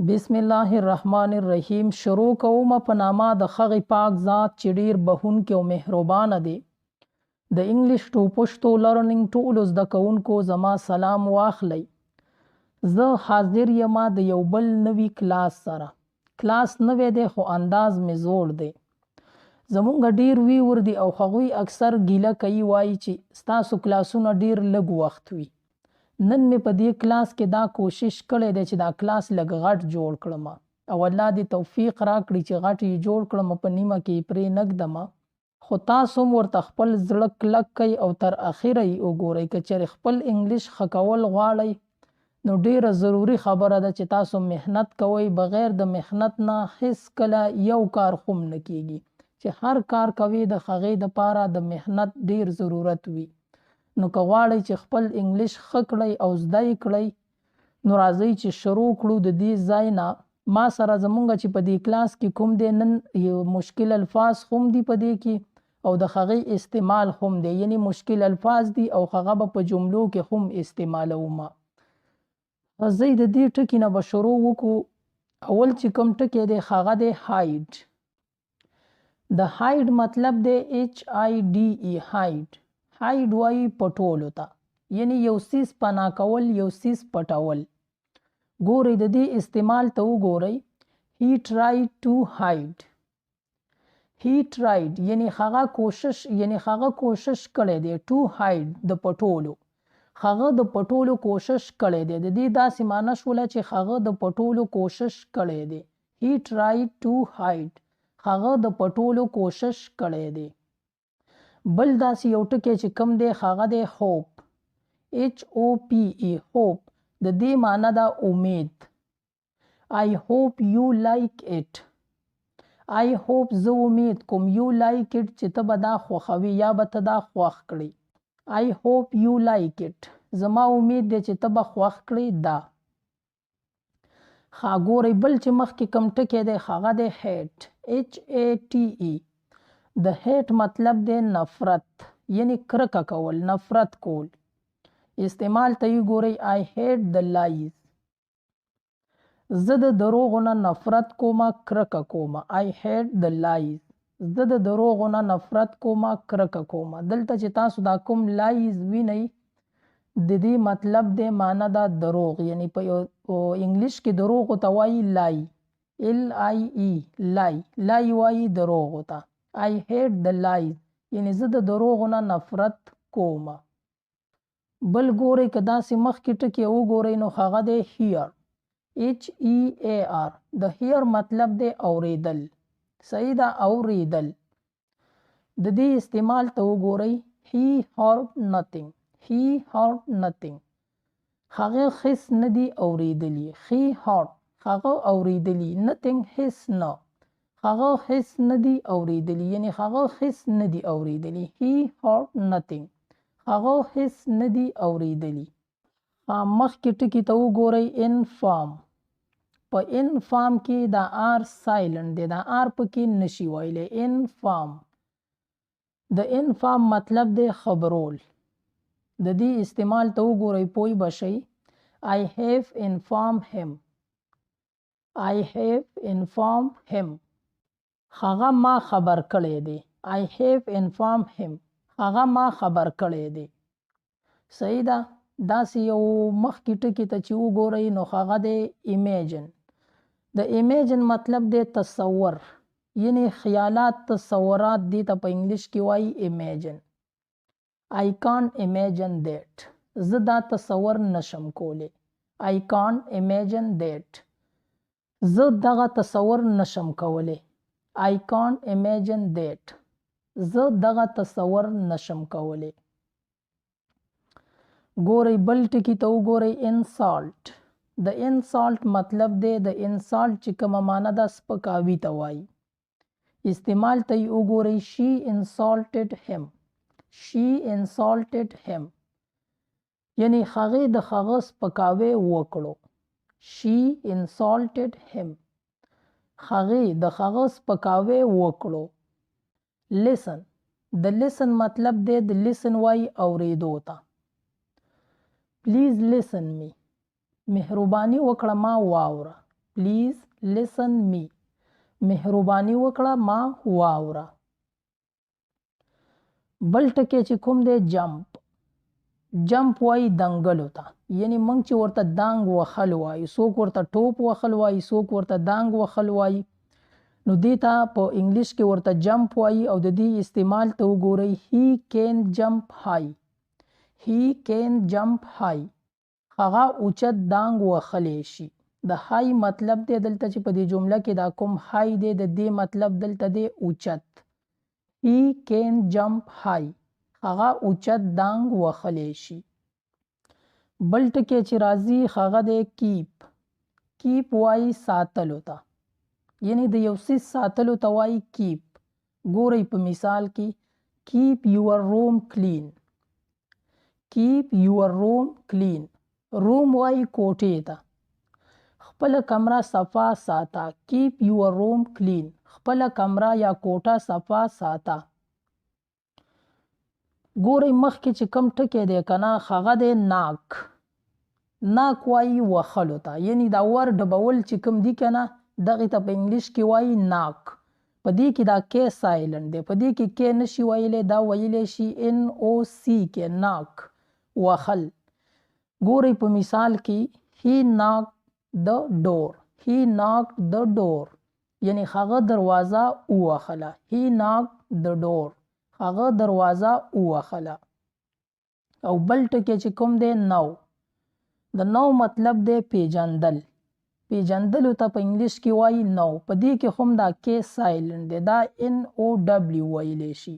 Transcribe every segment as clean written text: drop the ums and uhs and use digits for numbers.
بسم الله الرحمن الرحیم. شروع کوم په نامه د هغې پاک ذات چې ډیر بخښونکی او مهربانه دی. د انګلیش ټو پښتو لرنینګ ټولو زده کوونکو زما سلام واخلئ. زه حاضر یم د یو بل نوي کلاس سره. کلاس نوی دی خو انداز مې زوړ دی. زمونږ ډیر ویور دي او هغوی اکثر ګیله کوي، وایي چې ستاسو کلاسونه ډیر لږ وخت وي. نن مې په دې کلاس کې دا کوشش کړی دی چې دا کلاس لږ غټ جوړ کړم او الله دې توفیق راکړي چې غټ یې جوړ کړم، په نیمه کې یې پرې نږدم. خو تاسو هم ورته خپل زړه کلک کئ او تر اخره یې وګورئ. که چېرې خپل انګلیش ښه کول غواړئ نو ډیره ضروري خبره ده چې تاسو محنت کوئ. بغیر د محنت نه هیڅ کله یو کار خو نه کیږي. چې هر کار کوي د هغې دپاره د محنت ډیر ضرورت وي. نو که غواړئ چې خپل انګلیش ښه کړئ او زده یې کړئ نو راځئ چې شروع کړو. د دې ځای نه ما سره زمونږ چې په دې کلاس کې کوم دی نن یو مشکل الفاظ هم دي په دې کې او د هغې استعمال هم دی، یعنی مشکل الفاظ دي او هغه به په جملو کې هم استعمالوم. راځئ د دې ټکي نه به شروع وکړو. اول چې کوم ټکی دی هغه دی هاید. د هاید مطلب دی HIDE هاید. هاید وایي پټولو ته، یعنی یو څیز پناه کول، یو څیز پټول. ګورئ د دې استعمال ته وګورئ. He tried to hide. He tried یعنی هغه کوشش کړی دی. To hide د پټولو. هغه د پټولو کوشش کړی دی. د دې داسې معنی شوله چې هغه د پټولو کوشش کړی دی. He tried to hide. هغه د پټولو کوشش کړی دی. بل داسې یو ټکی چې کوم دی هغه دی hope. HOPE hope. د دې معنی ده امید. I hope you like it. I hope زه امید کوم. You like it چې ته به دا خوښوي یا به ته دا خوښ کړي. I hope you like it. زما امید دی چې ته به خوښ کړي دا. ښه ګورئ بل چې مخکې کوم ټکی دی هغه دی hate. HATE. د هیټ مطلب دی نفرت، یعنی کرکه کول، نفرت کول. استعمال ته یې ګورئ. I hate the lies. زه د دروغو نه نفرت کوم، کرکه کوم. I hate the lies. زه د دروغو نه نفرت کوم، کرکه کوم. دلته چې تاسو دا کوم لایز وینئ د دې مطلب دی معنی ده دروغ، یعنی په انګلیش کې دروغو ته وایي لای. LIE لای. لای وایي دروغو ته. I hate the lies یعنی زه د دروغو نه نفرت کوم. بل ګورئ که داسې مخکې ټکي وګورئ نو هغه دی hear. HEAR. د hear مطلب دی اوریدل. صحیح ده، اوریدل. د دې استعمال ته وګورئ. He heard nothing. He heard nothing. هغه هیڅ نه دي اوریدلي. He heard هغه اوریدلي. Nothing هیڅ نه. هغه هیڅ نه دي اوریدلي، یعنی هغه هیڅ نه دي اوریدلي. He heard nothing. هغه هیڅ نه دي اوریدلي. مخکې ټکي ته وګورئ. inform. په inform کې دا R silent دی. دا R پکې نشي ویلی. inform. د inform مطلب دی خبرول. د دې استعمال ته وګورئ پوه به شئ. I have informed him. I have informed him. هغه ما خبر کړی دی. I have informed him. هغه ما خبر کړی دی. صحیح ده. داسې یو مخکې ټکي ته چې وګورئ نو هغه دی imagine. د imagine مطلب دی تصور، یعنی خیالات، تصورات. دې ته په انګلیش کې وایي imagine. I can't imagine that. زه دا تصور نشم کولی. I can't imagine that. زه دغه تصور نشم کولی. I can't imagine that. زه دغه تصور نشم کولی. ګورئ بل ټکي ته وګورئ. insult. د insult مطلب دی د insult چې کومه معنی ده سپکاوي ته وایي. استعمال ته یې وګورئ. She insulted him. She insulted him. یعنی هغې د هغه سپکاوی وکړو. She insulted him. هغې د هغه سپکاوی وکړو. listen. د listen مطلب دی د listen وایي اوریدو ته. please listen me. مهرباني وکړه ما واوره. پلیز listen me. مهرباني وکړه ما واوره. بل ټکی چې کوم دی جمپ. جمپ وایي دنګلو ته، یعنی موږ چې ورته دانګ وهل وایي، څوک ورته ټوپ وهل وایي، څوک ورته دانګ وهل وایي، نو دې ته په انګلیش کې ورته جمپ وایي. او د دې استعمال ته وګورئ، he can jump high. he can jump high. هغه اوچت دانګ وهلی شي. د های مطلب دی دلته چې په دې جمله کې دا کوم های دی، د دې مطلب دلته دی اوچت. he can jump high. هغه اوچت دانګ وهلی شي. بل ټکی چې راځي هغه دی کیپ. کیپ وایي ساتلو ته، یعنی د یو څیز ساتلو ته وایي کیپ. ګورئ په مثال کې کیپ یور روم کلین. کیپ یور روم کلین. روم وایي کوټې ته. خپله کمره صفا ساته. کیپ یور روم کلین. خپله کمره یا کوټه صفا ساته. ګورئ مخکې چې کم ټکی دی که نه، هغه دی ناک. ناک وایي وهلو ته، یعنی دا ور ډبول چې کوم دي که نه، دغې ته په انګلیش کې وایي ناک. په دې کې دا کې سایلنټ دی، په دې کې کې نشي ویلی، دا ویلی شي NOC کې ناک وهل. ګورئ په مثال کې he knocked the door. he knocked the door. یعنی هغه دروازه ووهله. he knocked the door. هغه دروازه ووهله. او بل ټکی چې کوم دی نو. د نو مطلب دی پیژندل. پیژندلو ته په انګلیش کې وایي نو. په دې کې هم دا کې سایلنټ دی، دا NOW ویلی شي.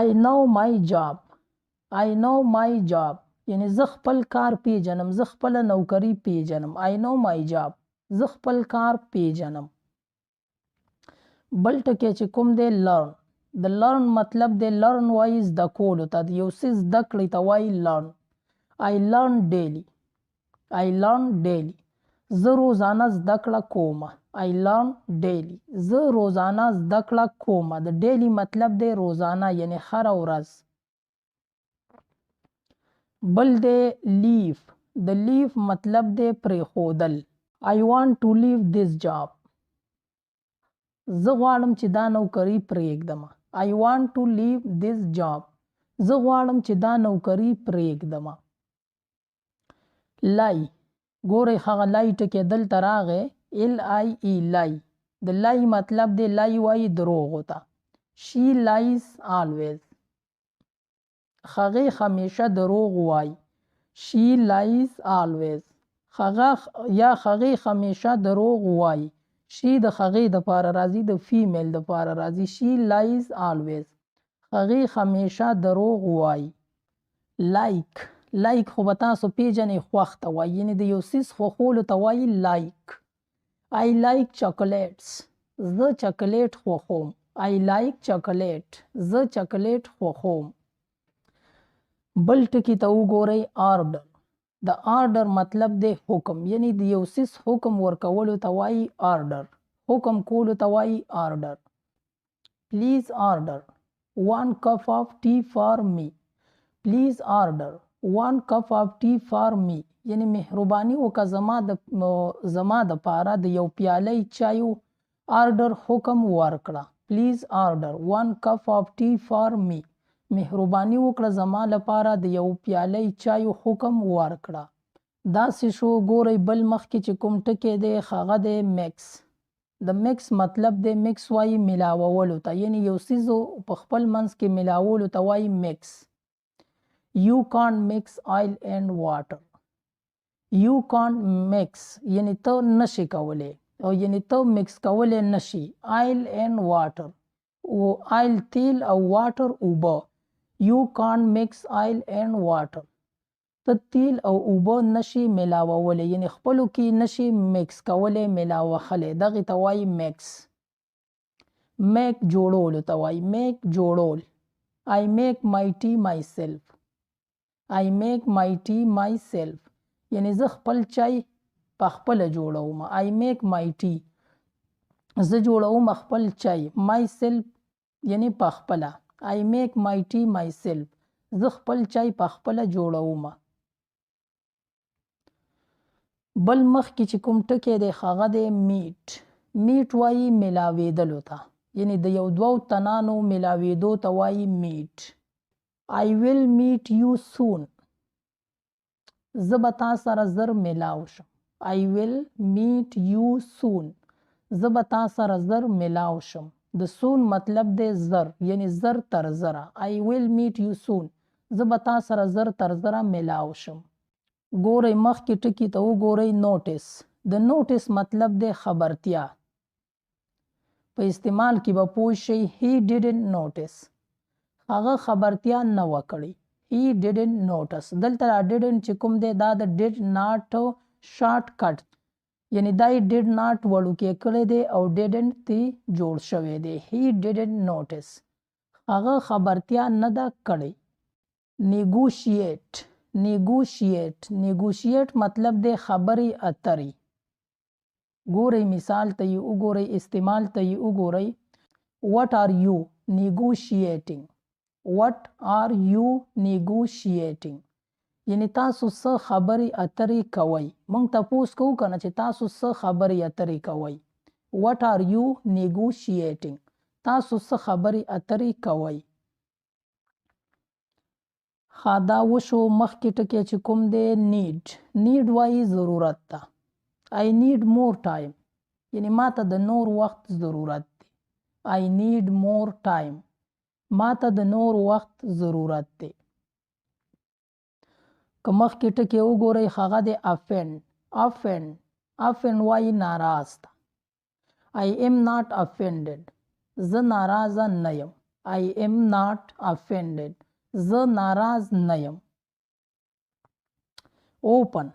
I know my job. I know my job. یعنی زه خپل کار پیژنم، زه خپله نوکري پیژنم. I know my job. زه خپل کار پیژنم. بل ټکی چې کوم دی لرن. د لرن مطلب دی لرن وایي زده کولو ته، د یو څه زده کړې ته وایي لرن. I learn daily. I learn daily. زه روزانه زده کړه کومه. I learn daily. زه روزانه زده کړه کومه. د ډیلی مطلب دی روزانه، یعنی هره ورځ. بل دی لیف. د لیف مطلب دی پرېښودل. I want to leave this job. زه غواړم چې دا نوکري پرېږدم. I want to leave this job. زه غواړم چې دا نوکري پرېږدم. لای. ګورئ هغه لای ټکی دلته راغی LIE لای. د لای مطلب دی لای وایي دروغو ته. She lies always. هغې همیشه دروغ وایي. She lies always. هغه یا هغې همیشه دروغ وایي. She د هغې دپاره راځي، د فیمیل دپاره راځي. She lies always. هغې همیشه دروغ وایي. لایک. لایک خو به تاسو پیژنئ، خوښ ته وایي، یعنې د یو څیز خوښولو ته وایي لایک. I like chocolates. زه چاکلیټ خوښوم. I like chocolate. زه چاکلیټ خوښوم. بل ټکي ته وګورئ آرډر. د آرډر مطلب دی حکم، یعنی د یو څیز حکم ورکولو ته وایي آرډر. حکم کولو ته وایي آرډر. Please order 1 cup of tea for me. Please order 1 cup of tea for me. یعنی مهرباني وکړه زما دپاره د یو پیاله چایو آرډر حکم ورکړه. Please order 1 cup of tea for me. مهرباني وکړه زما لپاره د یو پیاله چایو حکم ورکړه. داسې شو. ګورئ بل مخکې چې کوم ټکی دی هغه دی میکس. د میکس مطلب دی میکس وایي ملاوولو ته، یعنی یو څیزو په خپل منځ کې ملاولو ته وایي میکس. You can't mix oil and water. You can't mix یعنی ته نشي کولی، او یعنی ته مکس کولی نشي. oil and water. oil تیل او water اوبه. You can't mix oil and water. ته تیل او اوبه نشي ملاوولی، یعنی خپلو کې نشي مکس کولی، ملاوخلی. دغې ته وایي میکس. میک جوړولو ته وایي. میک جوړول. I make my tea myself. I make my tea myself. یعنی زه خپل چای په خپله جوړوم. I make my tea. زه جوړوم خپل چای. myself یعنی په خپله. I make my tea myself. زه خپل چای په خپله جوړوم. بل مخکې چې کوم ټکی دی هغه دی میټ. میټ وایي میلاوېدلو ته، یعنی د یو دوو تنانو میلاوېدو ته وایي میټ. I will meet you soon. زه به تا سره زر میلاو شم. I will meet you soon. زه به تا سره زر میلاو شم. د سون مطلب دی زر، یعنی زر تر زره. I will meet you soon. زه به تا سره زر تر زره میلاو شم. ګورئ مخکې ټکي ته وګورئ نوټس. د نوټس مطلب دی خبرتیا. په استعمال کې به پوه شئ. He didn't notice. هغه خبرتیا نه وکړي. He didn't notice. دلته didn't چې کوم دی دا د did not short cut، یعنی دا did not وړوکی کړی دی او didn't تی جوړ شوی دی. He didn't notice. هغه خبرتیا نه ده کړې. negotiate. negotiate. negotiate مطلب دی خبرې اترې. ګورئ مثال ته یې وګورئ، استعمال ته یې وګورئ. What are you negotiating? What are you negotiating? یعنی تاسو څه خبرې اترې کوئ. موږ تپوس کوو که نه چې تاسو څه خبرې اترې کوئ. What are you negotiating? تاسو څه خبرې اترې کوئ. ښه دا وشو. مخکې ټکی چې کوم دی need. need وایي ضرورت ته. I need more time. یعنی ما ته د نور وخت ضرورت دی. I need more time. ما ته د نور وخت ضرورت دی. که مخکې ټکی وګورئ هغه دی offend. offend. offend وایي ناراض ته. I am not offended. زه ناراضه نه یم. I am not offended. زه ناراض نه یم. open.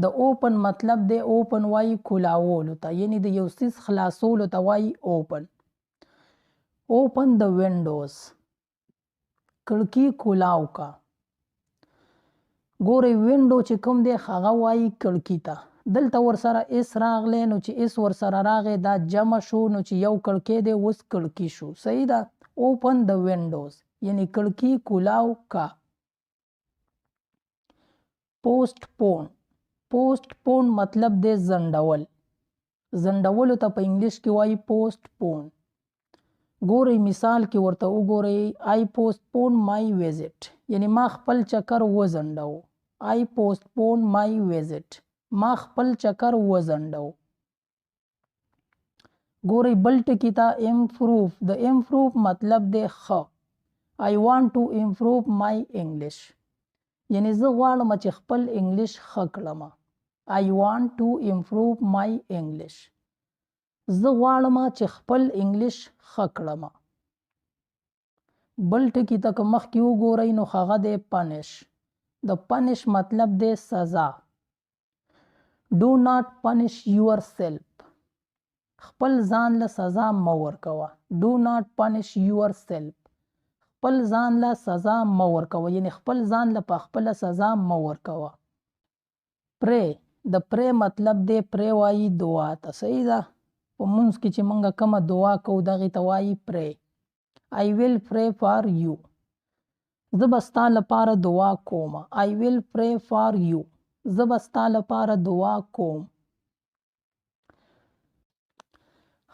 د open مطلب دی open وایي کولاولو ته، یعنی د یو څیز خلاصولو ته وایي open. open the windows. کړکۍ کولاو کا. ګورئ وینډو چې کوم دی هغه وایي کړکۍ ته. دلته ورسره اس راغلی، نو چې اس ورسره راغی دا جمع شو، نو چې یو کړکۍ دی اوس کړکۍ شو. صحیح ده. open the windows یعنی کړکۍ کولاو کا. postpone. postpone مطلب دی ځنډول. ځنډولو ته په انګلیش کې وایي postpone. ګورئ مثال کې ورته وګورئ. I postpone my visit. یعنی ما خپل چکر وځنډو. I postpone my visit. ما خپل چکر وځنډو. ګورئ بل ټکي ته improve. د improve مطلب دی ښه. I want to improve my English. یعنی زه غواړم چې خپل انګلیش ښه کړم. I want to improve my English. زه غواړم چې خپل انګلیش ښه کړم. بل ټکي ته که مخکې وګورئ نو هغه دی punish. د punish مطلب دی سزا. Do not punish yourself. خپل ځان له سزا مه ورکوه. Do not punish yourself. خپل ځان له سزا مه ورکوه، یعنی خپل ځان له په خپله سزا مه ورکوه. pray. د pray مطلب دی pray وایي دعا ته. صحیح ده. په مونځ کې چې موږ کومه دعا کوو دغې ته وایي pray. I will pray for you. زه به ستا لپاره دعا کوم. I will pray for you. زه به ستا لپاره دعا کوم.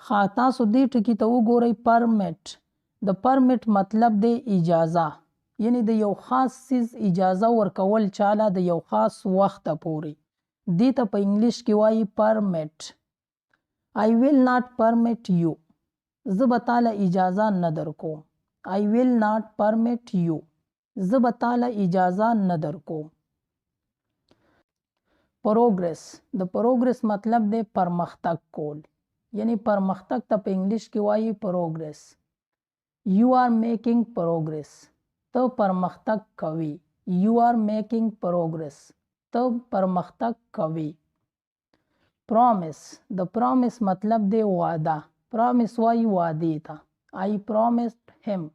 ښه تاسو دې ټکي ته وګورئ permit. د permit مطلب دی اجازه، یعنی د یو خاص څیز اجازه ورکول چاله د یو خاص وخته پورې. دې ته په انګلیش کې وایي permit. I will not permit you. زه به تاله اجازه نه درکوم. I will not permit you. زه به تاله اجازه نه درکوم. progress. د progress مطلب دی پرمختګ کول، یعنی پرمختګ ته په انګلیش کې وایي progress. You are making progress. ته پرمختګ کوي. You are making progress. ته پرمختګ کوي. promise. د promise مطلب دی وعده. promise وایي وعدې ته. I promised him.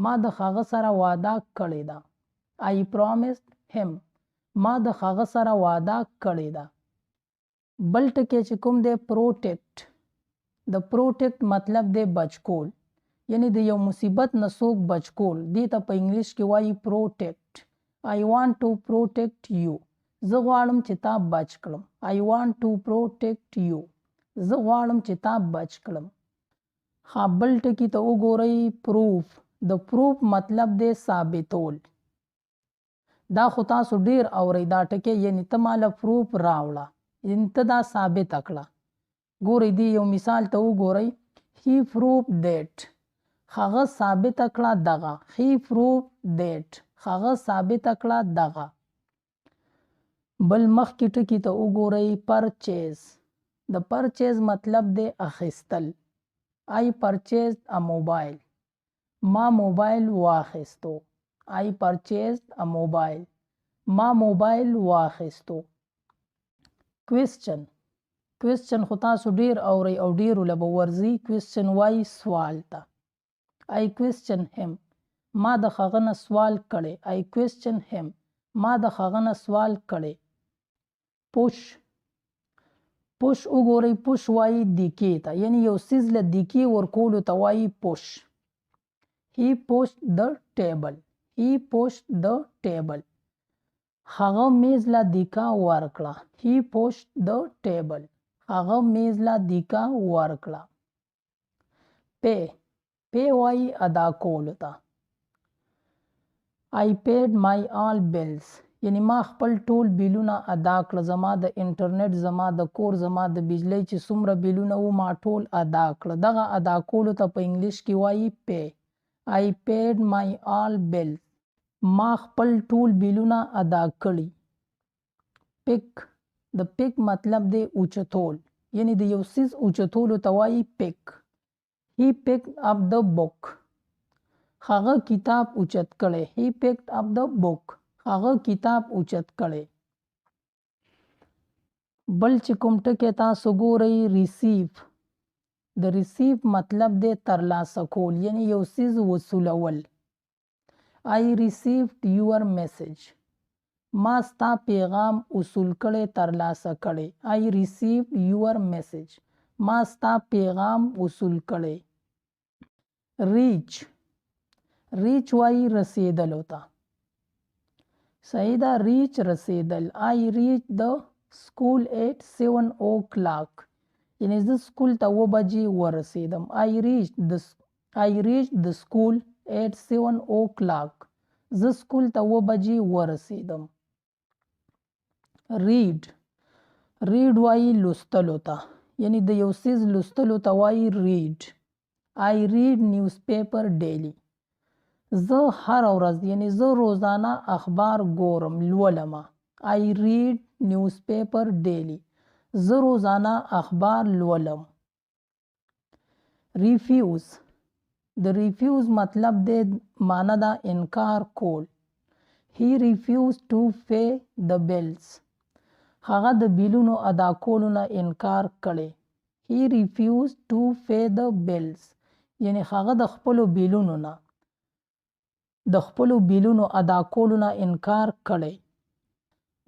ما د هغه سره وعده کړې ده. I promised him. ما د هغه سره وعده کړې ده. بل ټکی چې کوم دی protect. د protect مطلب دی بچ کول، یعنی د یو مصیبت نه څوک بچ کول. دې ته په انګلیش کې وایي protect. I want to protect you. زه غواړم چې تا بچ کړم. I want to protect you. زه غواړم چې تا بچ کړم. ها بل ټکي ته وګورئ پروف. د پروف مطلب دی ثابتول. دا خو تاسو ډیر اورئ دا ټکی، یعنی ته ماله پروف راوړه، یعنی ته دا ثابته کړه. ګورئ دی یو مثال ته وګورئ. He proved that. هغه ثابته کړه دغه. He proved that. هغه ثابته کړه دغه. بل مخکې ټکي ته وګورئ پرچیز. د پرچیز مطلب دی اخیستل. I purchased a mobile. ما موبایل واخیستو. I purchased a mobile. ما موبایل واخیستو. کوېسچن خو تاسو ډیر اورئ او ډیرو له به ورځي. کوېسچن وایي سوال ته. I question him. ما د هغه نه سوال کړی. I question him. ما د هغه نه سوال کړی. پوش وګورئ. پوش وایي دیکې ته، یعنی یو څیز له دیکې ورکولو ته وایي پوش. He pushed the table. He pushed the table. هغه میز له دیکا ورکړه. He pushed the table. هغه میز له دیکا ورکړه. پی وایي ادا کولو ته. I paid my all bills. یعنی ما خپل ټول بیلونه ادا کړه. زما د انټرنیټ، زما د کور، زما د بجلی چې څومره بیلونه وو ما ټول ادا کړه. دغه ادا کولو ته په انګلیش کې وایي پی. I paid my all bills. ما خپل ټول بیلونه ادا کړي. د پیک مطلب دی اوچتول، یعنی د یو څیز اوچتولو ته وایي پیک. He picked up the book. هغه کتاب اوچت کړی. He picked up the book. هغه کتاب اوچت کړی. بل چې کوم ټکی تاسو ګورئ ریسیو. د ریسیو مطلب دی ترلاسه کول، یعنی یو څیز وصولول. I received your message. ما ستا پیغام وصول کړی، ترلاسه کړی. I received your message. ما ستا پیغام وصول کړی. ریچ وایي رسیدلو ته. صحیح ده. ریچ رسیدل. I reached the school at 7 o'clock. یعنی زه سکول ته 7 بجې ورسیدم. I reached the school at 7 o'clock. زه سکول ته 7 بجې ورسیدم. ریډ وایي لوستلو ته، یعنی د یو څیز لوستلو ته وایي ریډ. I read newspaper daily. زه هر ورځ، یعنی زه روزانه اخبار ګورم، لولمه. I read newspaper daily. زه روزانه اخبار لولم. ریفیوز. د ریفیوز مطلب دی معنی دا انکار کول. He refused to pay the bills. هغه د بیلونو ادا کولو نه انکار کړی. He refused to pay the bills. یعنی هغه د خپلو بیلونو ادا کولو نه انکار کړی.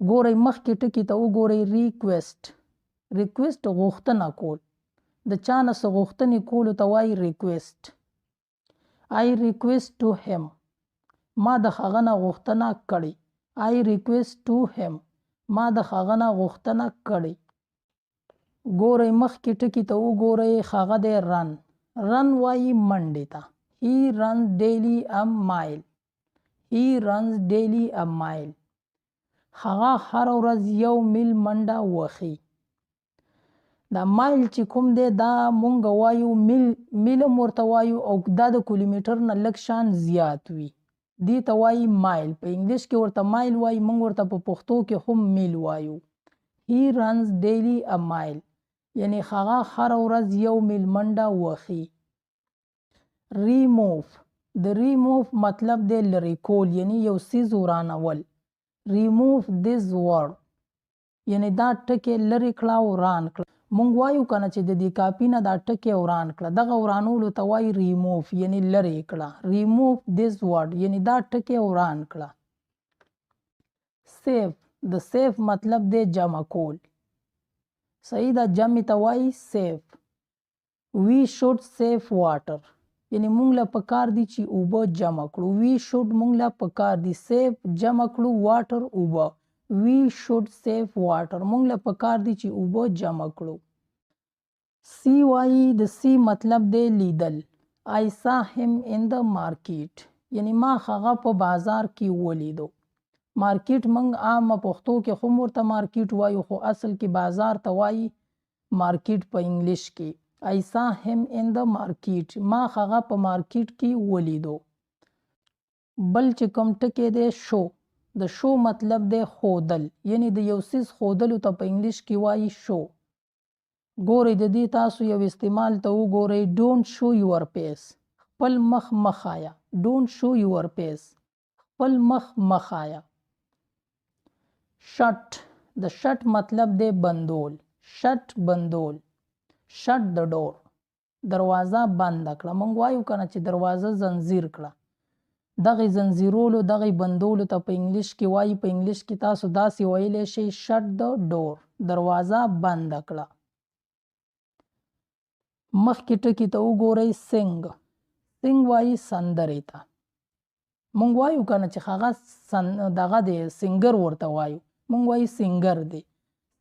ګورئ مخکې ټکي ته وګورئ ریکویسټ. غوښتنه کول. د چا نه څه غوښتنې کولو ته وایي ریکویسټ. I request to him. ما د هغه نه غوښتنه کړې. I request to him. ما د هغه نه غوښتنه کړې. ګورئ مخکې ټکي ته وګورئ هغه دی رن وایي منډې ته. He runs daily a mile. He runs daily a mile. هغه هر ورځ 1 میل منډه وهي. دا مایل چې کوم دی دا مونږ وایو میل هم ورته وایو، او دا د کیلومیټر نه لږ شان زیات وي دې ته وایي مایل. په انګلیش کې ورته مایل وایي، مونږ ورته په پښتو کې هم میل وایو. He runs daily a mile. یعنی هغه هر ورځ 1 میل منډه وهي. د ریموف مطلب دی لرې کول، یعنی یو څیز ورانول. remove this word. یعنی دا ټکی لرې کړه، وران کړه. مونږ وایو کنه چې د دې کاپي نه دا ټکی وران کړه. دغه ورانولو ته وایي ریموف، یعنی لرې کړه. remove this word. یعنی دا ټکی وران کړه. د سیف مطلب دی جمع کول. صحیح ده. جمع ته وایي سیف. we should save water. یعنی مونږ له پکار دي چې اوبه جمع کړو. we should مونږ له پکار دي. save جمع کړو، water اوبه. we should save water. مونږ له پکار دي چې اوبه جمع کړو. سی وایي د سی مطلب دی لیدل. I saw him in the market. یعنی ما هغه په بازار کې ولیدو. مارکیټ مونږ عامه پښتو کې هم ورته مارکیټ وایو خو اصل کې بازار ته وایي مارکیټ په انګلیش کې. I saw him in the market. ما هغه په مارکیټ کې ولیدو. بل چې کوم ټکی دی شو. د شو مطلب دی ښودل. یعنی د یو څیز ښودلو ته په انګلیش کې وایي شو. ګورئ د دې تاسو یو استعمال ته وګورئ. Don't show your face. خپل مخ مه ښایه. Don't show your face. خپل مخ مه ښایه. شټ. د شټ مطلب دی بندول. شټ بندول. شټ د ډور. دروازه بند کړه. مونږ وایو کنه چې دروازه زنځیر کړه. دغه زنځیرولو دغه بندولو ته په انګلیش کې وایي. په انګلیش کې تاسو داسې ویلی شئ شټ د ډور. دروازه بند کړه. مخکې ټکي ته وګورئ سنګ. سنګ وایي سندرې ته. مونږ وایو کنه چې هغه دغه دی سنګر ورته وایو. مونږ وایو سنګر دی.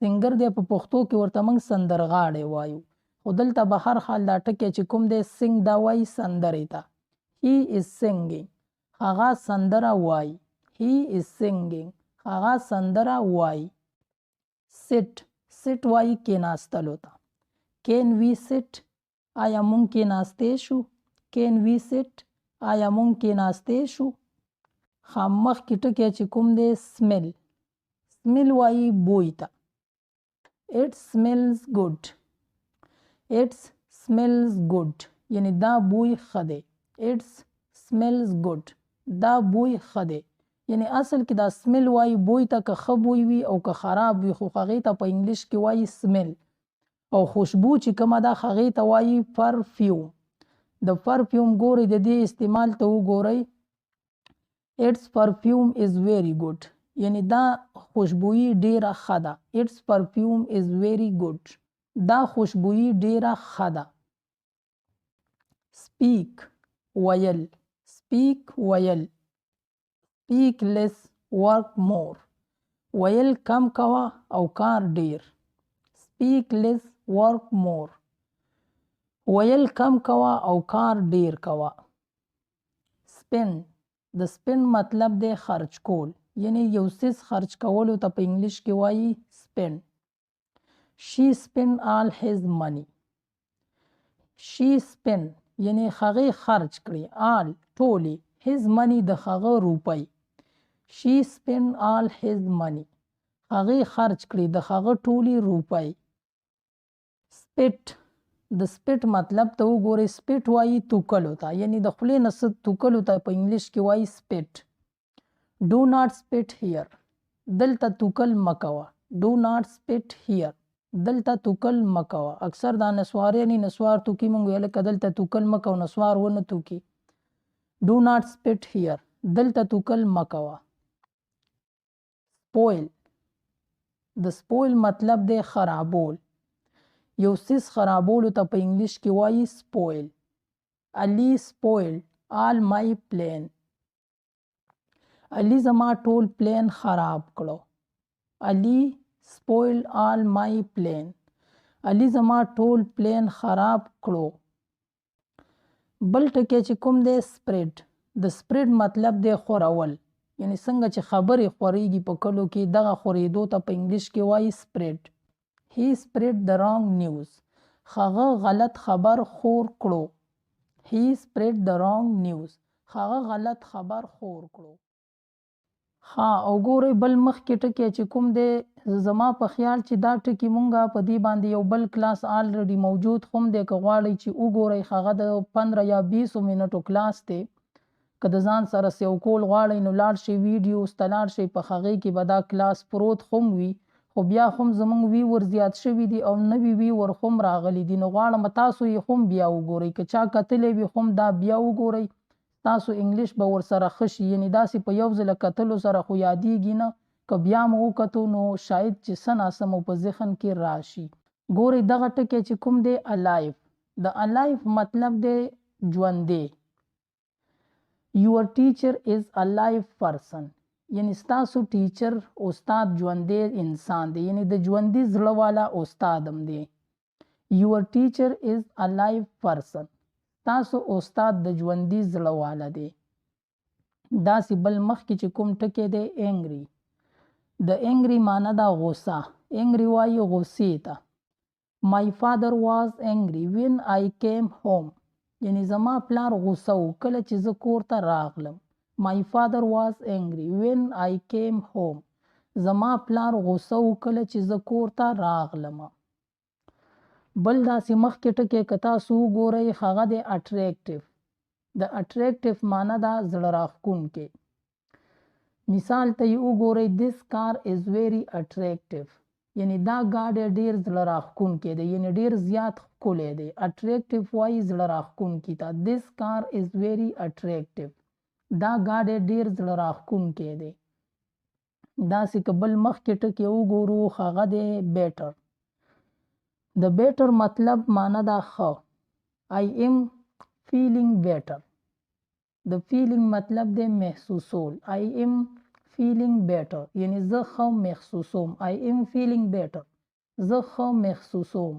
سنګر دی په پښتو کې ورته مونږ سندرغاړی وایو. خو دلته به هر حال دا ټکی چې کوم دی سنګ دا وایي سندرې ته. He is singing. هغه سندره وایي. He is singing. هغه سندره وایي. sit. sit وایي کېناستلو ته. Can we sit? آیا مونږ کېناستی شو؟ Can we sit? آیا مونږ کېناستی شو؟ مخکې ټکی چې کوم دی smell. smell وایي بوی ته. It smells good. It smells good. یعنی دا بوی ښه دی. It smells good. دا بوی ښه دی. یعنی اصل کې دا smell وایي بوی ته که ښه بوی وي او که خراب وي خو هغې ته په انګلیش کې وایي smell. او خوشبو چې کومه ده هغې ته وایي پرفیوم. د پرفیوم ګورئ د دې استعمال ته وګورئ. Its perfume is very good. یعنی دا خوشبویي ډیره ښه ده. Its perfume is very good. دا خوشبویي ډیره ښه ده. speak ویل. speak ویل. speak less work more. ویل کم کوه او کار ډیر. speak less work more. ویل کم کوه او کار ډیر کوه. spend. د spend مطلب دی خرچ کول. یعنی یو څیز خرچ کولو ته په انګلیش کې وایي spend. She spent all his money. She spent یعنی هغې خرچ کړي. all ټولې. his money د هغه روپۍ. She spent all his money. هغې خرچ کړي د هغه ټولې روپۍ. spit. د spit مطلب ته وګورئ. spit وایي توکلو ته. یعنی د خولې نه څه توکلو ته په انګلیش کې وایي spit. Do not spit here. دلته توکل مه کوه. Do not spit here. دلته توکل مه کوه. اکثر دا نسواریانې نسوار توکي مونږ ویل که دلته توکل مه کوه نسوار ونه توکي. Do not spit here. دلته توکل مه کوه. spoil. د spoil مطلب دی خرابول. یو څیز خرابولو ته په انګلیش کې وایي spoil. Ali spoiled all my plan. علي زما ټول پلان خراب کړو. علي spoiled all my plan. علي زما ټول پلان خراب کړو. بل ټکی چې کوم دی spread. د spread مطلب دی خورول. یعنی څنګه چې خبرې خورېږي په کلو کې دغه خورېدو ته په انګلیش کې وایي spread. He spread the wrong news. هغه غلط خبر خور کړو. He spread the wrong news. هغه غلط خبر خور کړو. او ګورئ بل مخکې ټکی چې کوم دی زما په خیال چې دا ټکي مونږه په دې باندې یو بل کلاس آلریډي موجود هم دی. که غواړئ چې وګورئ هغه د 15 یا 20 منټو کلاس دی. که د ځان سره سیو کول غواړئ نو لاړ شئ ویډیوز ته لاړ شئ. په هغې کې به دا کلاس پروت هم وي. خو بیا هم زموږ ویور زیات شوي دي او نوي ویور هم راغلي دي. نو غواړم تاسو یې هم بیا وګورئ. که چا کتلی وي هم دا بیا وګورئ. تاسو انګلیش به ورسره ښه شي. یعنې داسې په یو ځله کتلو سره خو یادېږي نه. که بیا مو وکتو نو شاید چې څه ناڅه مو په ذهن کې راشي. ګورئ دغه ټکی چې کوم دی alive. د alive مطلب دی ژوندی. Your teacher is a live person. یعنی ستاسو ټیچر استاد ژوندی انسان دی، یعنی د ژوندي زړه والا استاد هم دی. Your teacher is a live person. تاسو استاد د ژوندي زړه والا دی. داسې بل مخکې چې کوم ټکی دی angry. د angry معنی دا غوسه. angry وایي غوسې ته. My father was angry when I came home. یعنی زما پلار غوسه و کله چې زه کور ته راغلم. My father was angry when I came home. زما پلار غوسه و کله چې زه کور ته راغلم. بل داسې مخکې ټکی که تاسو وګورئ هغه دی attractive. د attractive معنی دا زړه راښکونکی. مثال ته یې وګورئ this car is very attractive. یعنی دا ګاډی ډیر زړه راښکونکی دی، یعنی ډیر زیات ښکلی دی. attractive وایي زړه راښکونکي ته. this car is very attractive. دا ګاډی ډیر زړه راښکونکی دی. داسې که بل مخکې ټکی وګورو هغه دی better. د better مطلب معنی دا ښه. I am feeling better. د feeling مطلب دی محسوسول. I am feeling better. یعنی زه ښه محسوسوم. I am feeling better. زه ښه محسوسوم.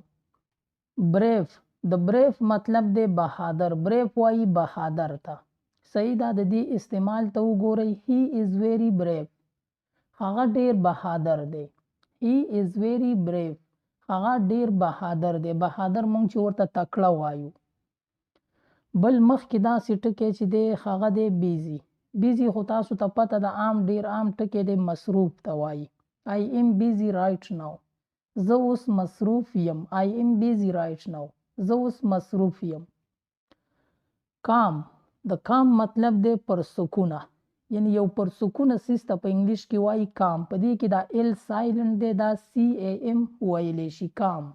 brave. د brave مطلب دی بهادر. brave وایي بهادر ته. صحیح ده. د دې استعمال ته وګورئ he is very brave. هغه ډیر بهادر دی. he is very brave. هغه ډیر بهادر دی. بهادر مونږ چې ورته تکړه وایو. بل مخکې داسې ټکی چې دی هغه دی busy. busy خو تاسو ته پته ده ډیر عام ټکی دی مصروف ته وایي. I am busy right now. زه اوس مصروف یم. I am busy right now. زه اوس مصروف یم. calm. د calm مطلب دی پرسکونه. یعنی یو پرسکونه څیز ته په انګلیش کې وایي calm. په دې کې دا L silent دی، دا CAM ویلی شي calm.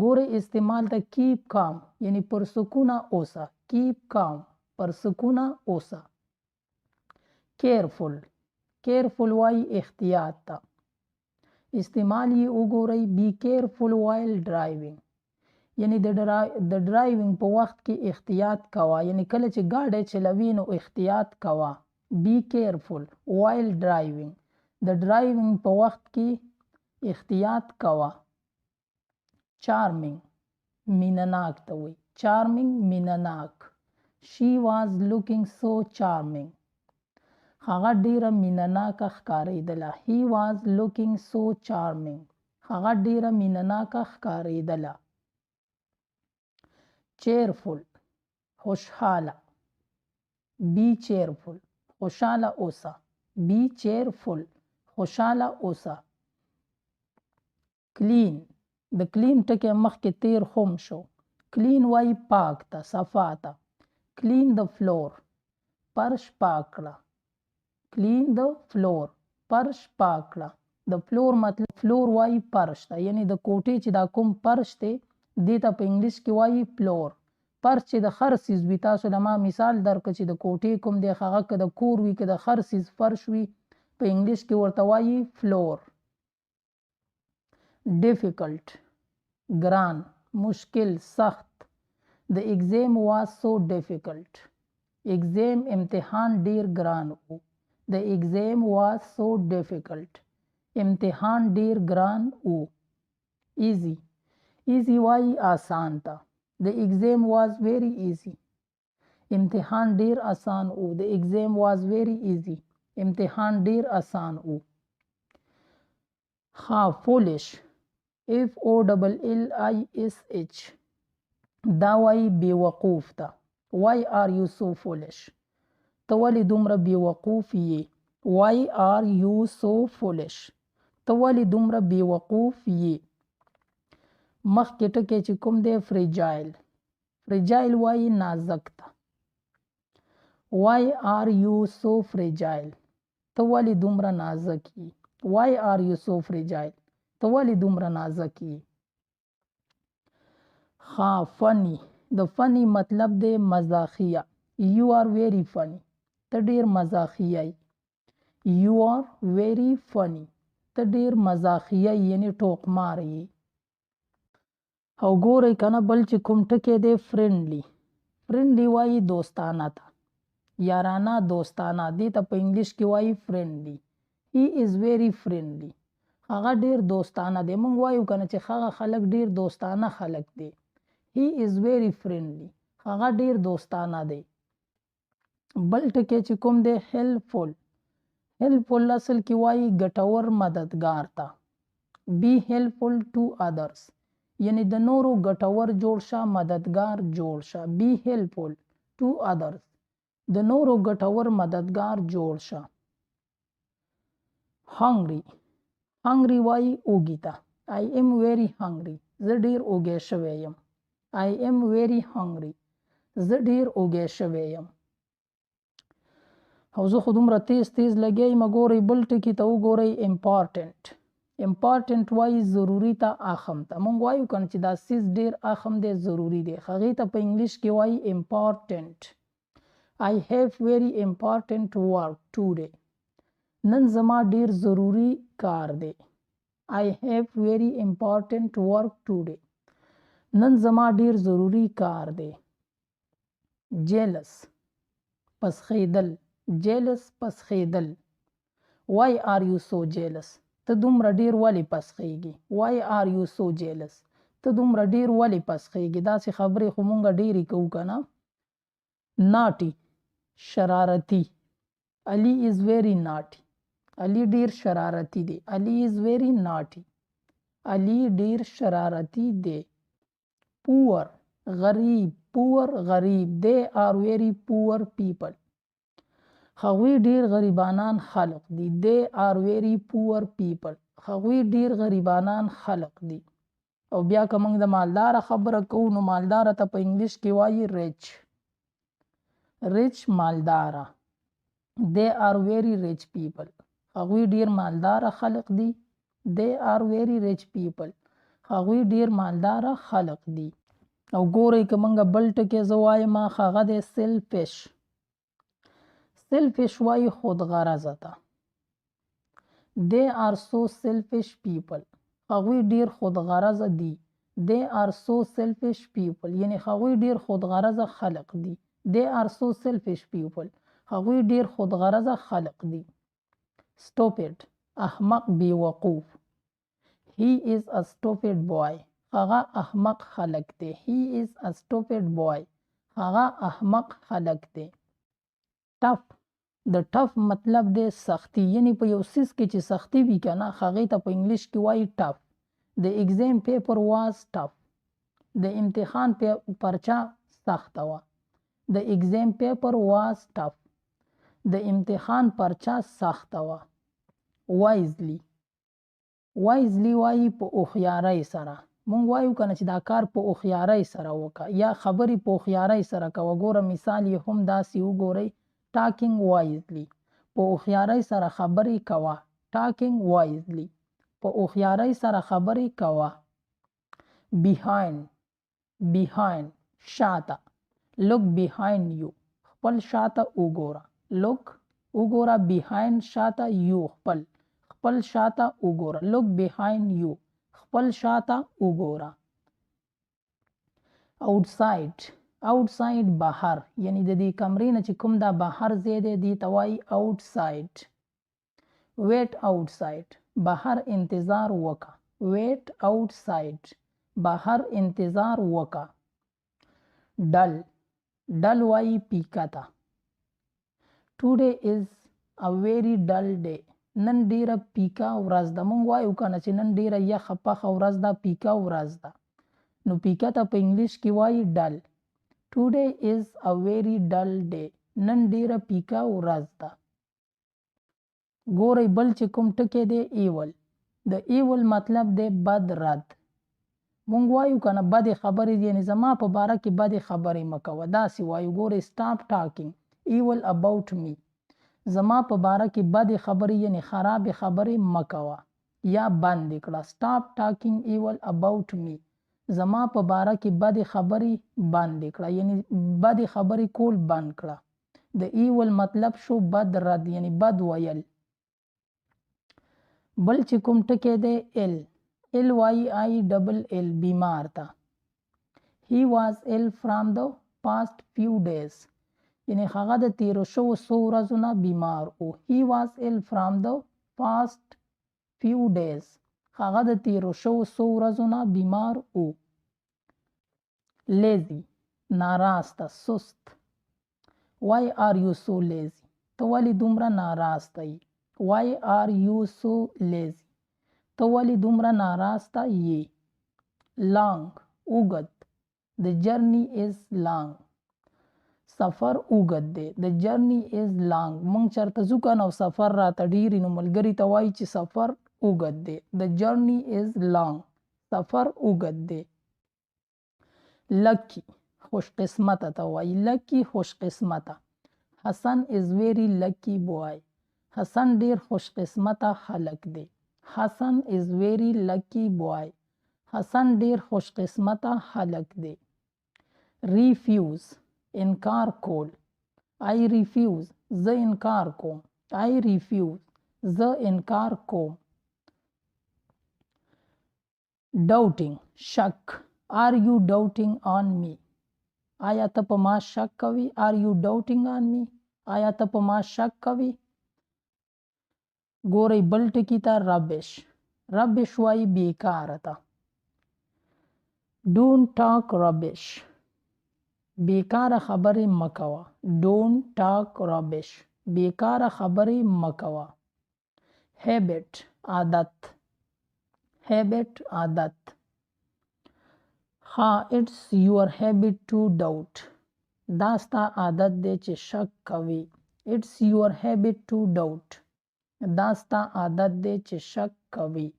ګورئ استعمال ته keep calm. یعنی پرسکونه اوسه. keep calm. پرسکونه اوسه. careful. careful وایي احتیاط ته. استعمال یې وګورئ be careful while driving. یعنی د ډرایوینګ په وخت کې احتیاط کوه. یعنی کله چې ګاډی چلوي نو احتیاط کوه. be careful while driving. د ډرایوینګ په وخت کې احتیاط کوه. charming. مینناک ته وایي. charming مینناک. she was looking so charming. هغه ډیره مینناکه ښکاریدله. he was looking so charming. هغه ډیره مینناکه ښکاریدله. cheerful. خوشحاله. be cheerful. خوشحاله اوسه. be cheerful. خوشحاله اوسه. clean. د clean ټکی مخکې تیر هم شو. clean وایي پاک ته، صفا ته. clean the floor. فرش پاک کړه. clean the floor. فرش پاک کړه. د floor مطلب floor وایي فرش ته. یعنی د کوټې چې دا کوم فرش دی دې ته په انګلیش کې وایي floor. فرش چې د هر څیز وي، تاسو له ما مثال درکړه چې د کوټې کوم دی هغه که د کور وي که د هر څیز فرش وي په انګلیش کې ورته وایي floor. difficult. ګران، مشکل، سخت. The exam was so difficult. exam امتحان ډیر ګران و. The exam was so difficult. امتحان ډیر ګران و. easy. easy وایي آسان ته. The exam was very easy. امتحان ډیر آسان و. The exam was very easy. امتحان ډیر آسان و. foolish. FOLLISH. دا وایي بیوقوف ته. Why are you so foolish? ته ولې دومره بیوقوف یې. Why are you so foolish? ته ولې دومره بیوقوف یې. مخکې ټکی چې کوم دی fragile. fragile وایي نازک ته. Why are you so fragile? ته ولې دومره نازک یې. Why are you so fragile? ته ولې دومره نازک یې. funny. د funny مطلب دی مزاحیه. You are very funny. ته ډیر مزاحیه یې. You are very funny. ته ډیر مزاحیه یعنی ټوکمار یې. او ګورئ که نه بل چې کوم ټکی دی friendly. friendly وایي دوستانه ته. یارانه دوستانه دې ته په انګلیش کې وایي فرینډلی. هی از ویری فرینډلی. هغه ډیر دوستانه دی. موږ وایو کنه چې هغه خلک ډیر دوستانه خلک دی. هی از ویری فرینډلی. هغه ډیر دوستانه دی. بل ټکی چې کوم دی هیلپفول. هیلپفول اصل کې وایي ګټور مددگار ته. بی هیلپفول ټو ادرس. یعنی د نورو ګټور جوړ شه، مددگار جوړ شه. بی هیلپفول ټو ادرس. د نورو ګټور مددگار جوړ شه. هنګری. هنګری وایي اوږي ته. I am very hungry. زه ډیر اوږی شوی یم. I am very hungry. زه ډیر اوږی شوی یم. او زه خو دومره تیز لګیم. ګورئ بل ټکي ته وګورئ امپارټنټ. امپارټنټ وایي ضروري ته، اخم ته. موږ وایو کنه چې دا سیز ډیر اخم دی، ضروري دی. هغې ته په انګلیش کې وایي امپارټنټ. I have very important work today. نن زما ډیر ضروري کار دی. I have very important work today. نن زما ډیر ضروري کار دی. jealous. پسخیدل. jealous پسخیدل. Why are you so jealous? ته دومره ډیر ولې پسخیږي. Why are you so jealous? ته دومره ډیر ولې پسخیږي. داسې خبرې خو مونږ ډیرې کوو کنه. naughty. شرارتي. Ali is very naughty. Ali ډیر شرارتي دی. Ali is very naughty. Ali ډیر شرارتي دی. poor. غریب. poor غریب. They are very poor people. هغوی ډیر غریبانان خلق دي. They are very poor people. هغوی ډیر غریبانان خلق دي. او بیا که موږ د مالداره خبره کوو نو مالداره ته په انګلیش کې وایي rich. rich مالداره. They are very rich people. هغوی ډیر مالداره خلق دي. They are very rich people. هغوی ډیر مالداره خلق دي. او ګورئ که موږ بل ټکی زه وایم هغه دی selfish. selfish وایي خودغرضه ته. They are so selfish people. هغوی ډیر خودغرضه دي. They are so selfish people. یعنی هغوی ډیر خودغرضه خلق دي. They are so selfish people. هغوی ډیر خودغرضه خلق دي. stupid. احمق بیوقوف. He is a stupid boy. هغه احمق خلق دی. He is a stupid boy. هغه احمق خلق دی. tough. د ټف مطلب دی سختی. یعنی په یو څیز کې چې سختی وي کنه هغې ته په انګلیش کې وایي tough. The exam paper was tough. د امتحان پرچه سخته وه. The exam paper was tough. د امتحان پرچه سخته وه. wisely. wisely وایي په هوښیارۍ سره. مونږ وایو کنه چې دا کار په هوښیارۍ سره وکړه یا خبرې په هوښیارۍ سره کوه. ګوره مثال یې هم داسې وګورئ. talking wisely. په هوښیارۍ سره خبرې کوه. talking wisely. په هوښیارۍ سره خبرې کوه. behind. behind. شاته. look behind you. خپل شاته وګوره. look وګوره. behind شاته. you خپل شاته وګوره. look behind you. خپل شاته وګوره. outside. outside بهر. یعنی د دې کمرې نه چې کوم دا بهر ځای دی دې ته وایي outside. wait outside. بهر انتظار وکړه. wait outside. بهر انتظار وکړه. dull. dull وایي پیکه ته. today is a very dull day. نن ډیره پیکه ورځ ده. مونږ وایو کنه چې نن ډیره یخه پخه ورځ ده. پیکه ورځ ده. نو پیکه ته په انګلیش کې وایي dull. Today is a very dull day. نن ډیره پیکه ورځ ده. ګورئ بل چې کوم ټکی دی evil. د evil مطلب دی بد رد. مونږ وایو کنه بدې خبرې یعنی زما په باره کې بدې خبرې مه کوه. داسې وایو. ګورئ stop talking evil about me. زما په باره کې بدې خبرې یعنی خرابې خبرې مه کوه یا بندې کړه. stop talking evil about me. زما په باره کې بدې خبرې بندې کړه یعنی بدې خبرې کول بند کړه. د evil مطلب شو بد رد یعنی بد ویل. بل چې کوم ټکی دی ill. ill وایي I-double-L بیمار ته. He was ill from the past few days. یعنی هغه د تیرو شوو څو ورځو نه بیمار و. He was ill from the past few days. هغه د تیرو شوو څو ورځو نه بیمار و. Lazy ناراسته سست. Why are you so lazy؟ ته ولې دومره ناراسته یې؟ Why are you so lazy؟ ته ولې دومره ناراسته یې؟ Long اوږد. The journey is long. سفر اوږد دی. The journey is long. مونږ چېرته ځو که نه او سفر راته ډېر وي نو ملګري ته وایي چې سفر اوږد دی. The journey is long. سفر اوږد دی. Lucky خوش قسمته ته وایي. Lucky خوش قسمته. حسن is very lucky boy. حسن ډېر خوش قسمته هلک دی. حسن is very lucky boy. حسن ډېر خوش قسمته هلک دی. Refuse انکار کول. I refuse زه انکار کوم. I refuse زه انکار کوم. Doubting شک. Are you doubting on me؟ آیا ته په ما شک کوي؟ Are you doubting on me؟ آیا ته په ما شک کوي؟ ګورئ بل ټکي ته rubbish. rubbish وایي بیکاره ته. Don't talk rubbish. بیکاره خبرې مه کوه. Don't talk rubbish. بیکاره خبرې مه کوه. Habit عادت. Habit عادت. ها it's your habit to doubt. دا ستا عادت دی چې شک کوي. It's your habit to doubt. دا ستا عادت دی چې شک کوي.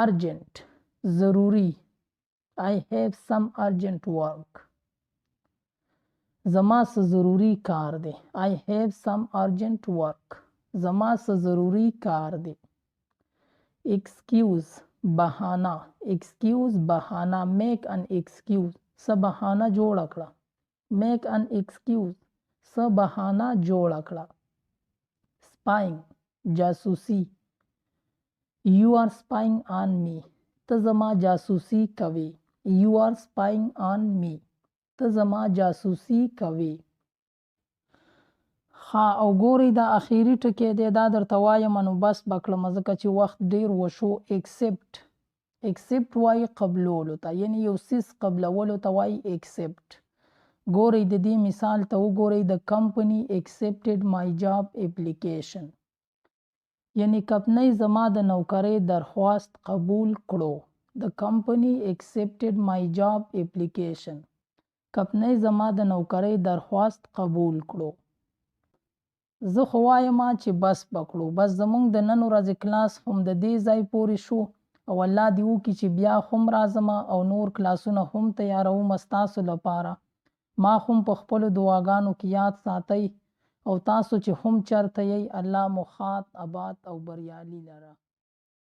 Urgent ضروري. I have some urgent work. زما څه ضروري کار دی. I have some urgent work. زما څه ضروري کار دی. Excuse بهانه. Excuse بهانه. Make an excuse څه بهانه جوړه کړه. Make an excuse څه بهانه جوړه کړه. Spying جاسوسي. You are spying on me. ته زما جاسوسي کوي. You are spying on me. ته زما جاسوسي کوي. ها او ګورئ دا اخیری ټکی دی دا درته وایم نو بس به کړمه ځکه چې وخت ډیر وشو. Accept. Accept وایي قبلولو ته یعنی یو څیز قبلولو ته وایي accept. ګورئ د دې مثال ته وګورئ. The company accepted my job application. یعنی کمپنۍ زما د نوکرۍ درخواست قبول کړو. The company accepted my job application. کمپنۍ زما د نوکرۍ درخواست قبول کړو. زه خو وایم چې بس بکړو. بس زمونږ د نن ورځې کلاس هم د دې ځای پورې شو او الله دې وکړي چې بیا هم راځم او نور کلاسونه هم تیاروم ستاسو لپاره. ما هم په خپلو دعاګانو کې یاد ساتئ او تاسو چې هم چرته یئ الله مو ښاد آباد او بریالي لره.